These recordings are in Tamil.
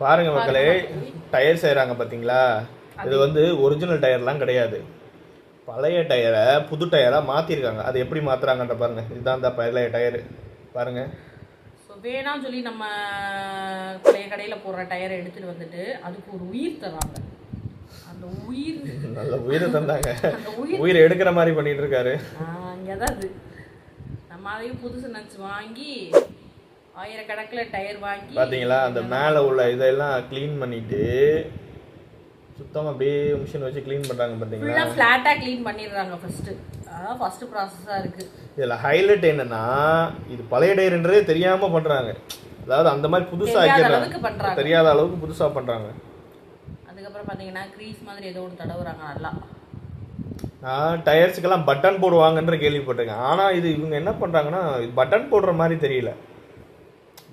பாருங்க மக்களே, டயர் செய்கிறாங்க பார்த்தீங்களா? இது வந்து ஒரிஜினல் டயர்லாம் கிடையாது. பழைய டயரை புது டயராக மாற்றிருக்காங்க. அது எப்படி மாற்றுறாங்கன்ற பாருங்க. இதுதான் இந்த பழைய டயரு பாருங்க. ஸோ வேணாம்னு சொல்லி நம்ம பழைய கடையில் போடுற டயரை எடுத்துகிட்டு வந்துட்டு அதுக்கு ஒரு உயிர் தராங்க. அந்த உயிர் நல்ல உயிரை தந்தாங்க. உயிரை எடுக்கிற மாதிரி பண்ணிட்டு இருக்காரு. அங்கே தான் அது நம்ம அதையும் புதுசு நினச்சி வாங்கி ஆயிரக்கணக்கில் டயர் வாங்கி பார்த்தீங்களா? அந்த மேலே உள்ள இதெல்லாம் க்ளீன் பண்ணிட்டு சுத்தமாக அப்படியே மிஷின் வச்சு க்ளீன் பண்ணுறாங்க. பார்த்தீங்களா? ஃப்ளாட்டாக க்ளீன் பண்ணிடுறாங்க ஃபஸ்ட்டு. அதான் ஃபஸ்ட்டு ப்ராசஸாக இருக்குது. இதில் ஹைலைட் என்னன்னா, இது பழைய டயர்ன்றதே தெரியாமல் பண்ணுறாங்க. அதாவது அந்த மாதிரி புதுசாக ஆக்கிடுறாங்க, தெரியாத அளவுக்கு புதுசாக பண்ணுறாங்க. அதுக்கப்புறம் பார்த்தீங்கன்னா க்ரீஸ் மாதிரி ஏதோ ஒன்று தடவுறாங்க நல்லா. நான் டயர்ஸுக்கெல்லாம் பட்டன் போடுவாங்கன்ற கேள்விப்பட்டிருக்கேன். ஆனால் இது இவங்க என்ன பண்ணுறாங்கன்னா, பட்டன் போடுற மாதிரி தெரியல.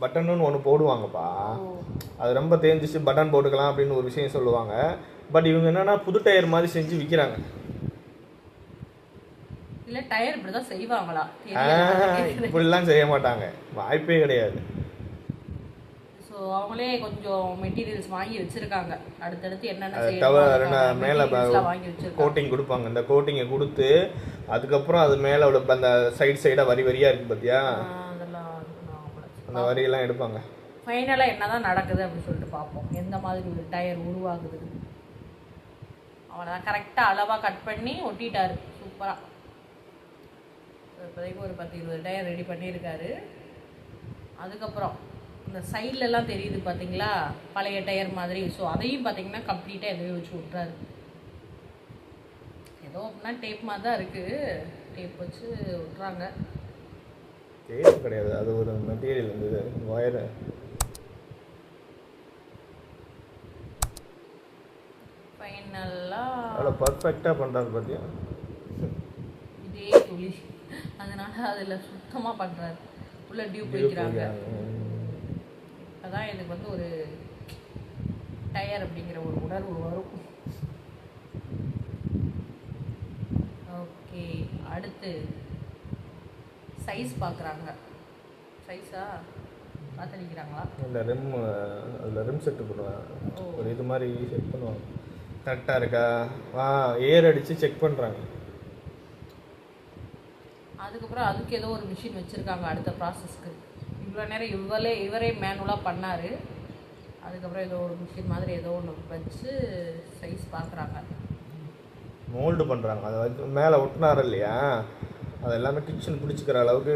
பட்டன்னு ஒன்று போடுவாங்கப்பா, அது ரொம்ப தேஞ்சிச்சு, பட்டன் போட்டுக்கலாம் அப்படின்னு ஒரு விஷயம் சொல்லுவாங்க. பட் இவங்க என்னன்னா புது டயர் மாதிரி செஞ்சு விற்கிறாங்க. இல்லை டயர் இப்படி தான் செய்வாங்களா? இப்படிலாம் செய்ய மாட்டாங்க, வாய்ப்பே கிடையாது. ஸோ அவங்களே கொஞ்சம் மெட்டீரியல்ஸ் வாங்கி வச்சிருக்காங்க. அடுத்தடுத்து என்னென்ன மேலே கோட்டிங் கொடுப்பாங்க. இந்த கோட்டிங்கை கொடுத்து அதுக்கப்புறம் அது மேலே உள்ள அந்த சைடாக வரி வரியாக இருக்குது பார்த்தியா, அந்த வரியெல்லாம் எடுப்பாங்க. ஃபைனலாக என்ன தான் நடக்குது அப்படின்னு சொல்லிட்டு பார்ப்போம். எந்த மாதிரி ஒரு டயர் உருவாகுது. அவனை கரெக்டாக அளவாக கட் பண்ணி ஒட்டிட்டாரு சூப்பராக. இப்போதைக்கு ஒரு 10-20 டயர் ரெடி பண்ணியிருக்காரு. அதுக்கப்புறம் இந்த சைட்லலாம் தெரியுது பார்த்தீங்களா, பழைய டயர் மாதிரி. ஸோ அதையும் பார்த்தீங்கன்னா கம்ப்ளீட்டாக எதையும் வச்சு விட்றாரு. ஏதோ அப்படின்னா டேப் மாதிரி தான் இருக்குது, டேப் வச்சு விட்றாங்க. டேப் கிடையாது, அது ஒரு மெட்டீரியல் இருந்தது, ஒயரு. ஃபைனலாக அவ்வளோ பர்ஃபெக்டாக பண்ணுறாரு பார்த்தியா, இதே துளி. அதனால அதில் சுத்தமாக பண்ணுறாரு. உள்ள டியூப் வைக்கிறாங்க. அதான் எனக்கு வந்து ஒரு டயர் அப்படிங்கிற ஒரு உணர்வு வரும். ஓகே, அடுத்து சைஸ் பார்க்குறாங்க. சைஸா பார்த்துக்கிறாங்களா? இல்லை ரிம், அதில் ரிம் செட்டு பண்ணுவாங்க. ஒரு இது மாதிரி செட் பண்ணுவாங்க. கரெக்டாக இருக்கா, ஏர் அடித்து செக் பண்ணுறாங்க. அதுக்கப்புறம் அதுக்கு ஏதோ ஒரு மிஷின் வச்சுருக்காங்க அடுத்த ப்ராசஸ்க்கு. இவ்வளோ நேரம் இவரே மேனுவலாக பண்ணார். அதுக்கப்புறம் ஏதோ ஒரு மிஷின் மாதிரி ஏதோ ஒன்று வச்சு சைஸ் பார்க்குறாங்க, மோல்டு பண்ணுறாங்க. அதை வச்சு மேலே ஒட்டினார் இல்லையா, அது எல்லாமே டிக்ஷன் பிடிச்சிக்கிற அளவுக்கு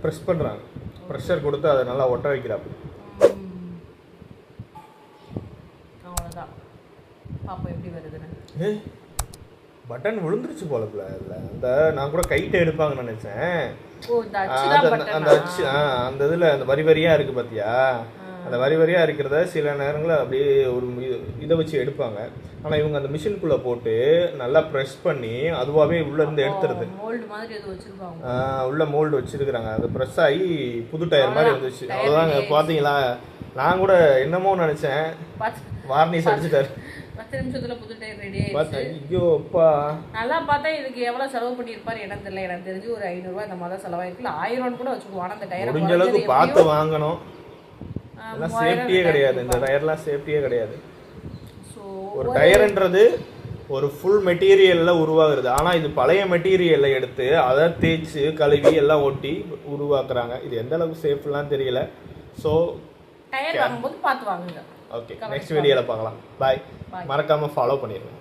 ப்ரெஸ் பண்ணுறாங்க. ப்ரெஷர் கொடுத்து அதை நல்லா ஒட்ட வைக்கிறாப்பு. அவ்வளோதான், பாப்போம் எப்படி வருதுன்னு. பட்டன் விழுந்துருச்சு போலப்புல. இல்லை அந்த நான் கூட கைட்டை எடுப்பாங்கன்னு நினச்சேன். அந்த அச்சு அந்த இதில் அந்த வரி வரியாக இருக்குது பார்த்தியா, அந்த வரி வரியாக இருக்கிறத சில நேரங்களில் அப்படியே ஒரு இதை வச்சு எடுப்பாங்க. ஆனால் இவங்க அந்த மிஷினுக்குள்ளே போட்டு நல்லா ப்ரெஸ் பண்ணி அதுவாகவே உள்ளேருந்து எடுத்துருது. உள்ள மோல்டு வச்சுருக்குறாங்க. அது ப்ரெஸ் ஆகி புது டயர் மாதிரி வந்துச்சு. அவ்வளோதாங்க. பார்த்தீங்களா, நான் கூட என்னமோ நினச்சேன், வார்னிஷ் அடிச்சுட்டாரு. 10 நிமிஷத்துல புது டயர் ரெடி ஆயிடுச்சு. ஐயோ அப்பா, நல்லா பார்த்தா இதுக்கு எவ்வளவு செலவு பண்ணியிருப்பாரு எனக்கு தெரியல. எனக்கு தெரிஞ்சு ஒரு 500 ரூபாய் இந்த மாதிரி செலவாயிருக்குல்ல. 1000 ரூபாய் கூட வச்சுக்குவாங்க. அந்த டயர் முடிஞ்ச அளவுக்கு பார்த்து வாங்கணும். எல்லாம் சேஃப்டியே கிடையாது, இந்த டயர்லாம் சேஃப்டியே கிடையாது. ஒரு டயர்ன்றது ஒரு ஃபுல் மெட்டீரியல்ல உருவாகுறது. ஆனா இது பழைய மெட்டீரியலை எடுத்து அதை தேய்ச்சி கழுவி எல்லாம் ஒட்டி உருவாக்குறாங்க. இது எந்த அளவுக்கு சேஃப்லாம் தெரியல. ஸோ டயர் வாங்கும்போது பார்த்து வாங்குங்க. ஓகே, நெக்ஸ்ட் வீடியோவில் பார்க்கலாம். பாய். மறக்காமல் ஃபாலோ பண்ணிடுங்க.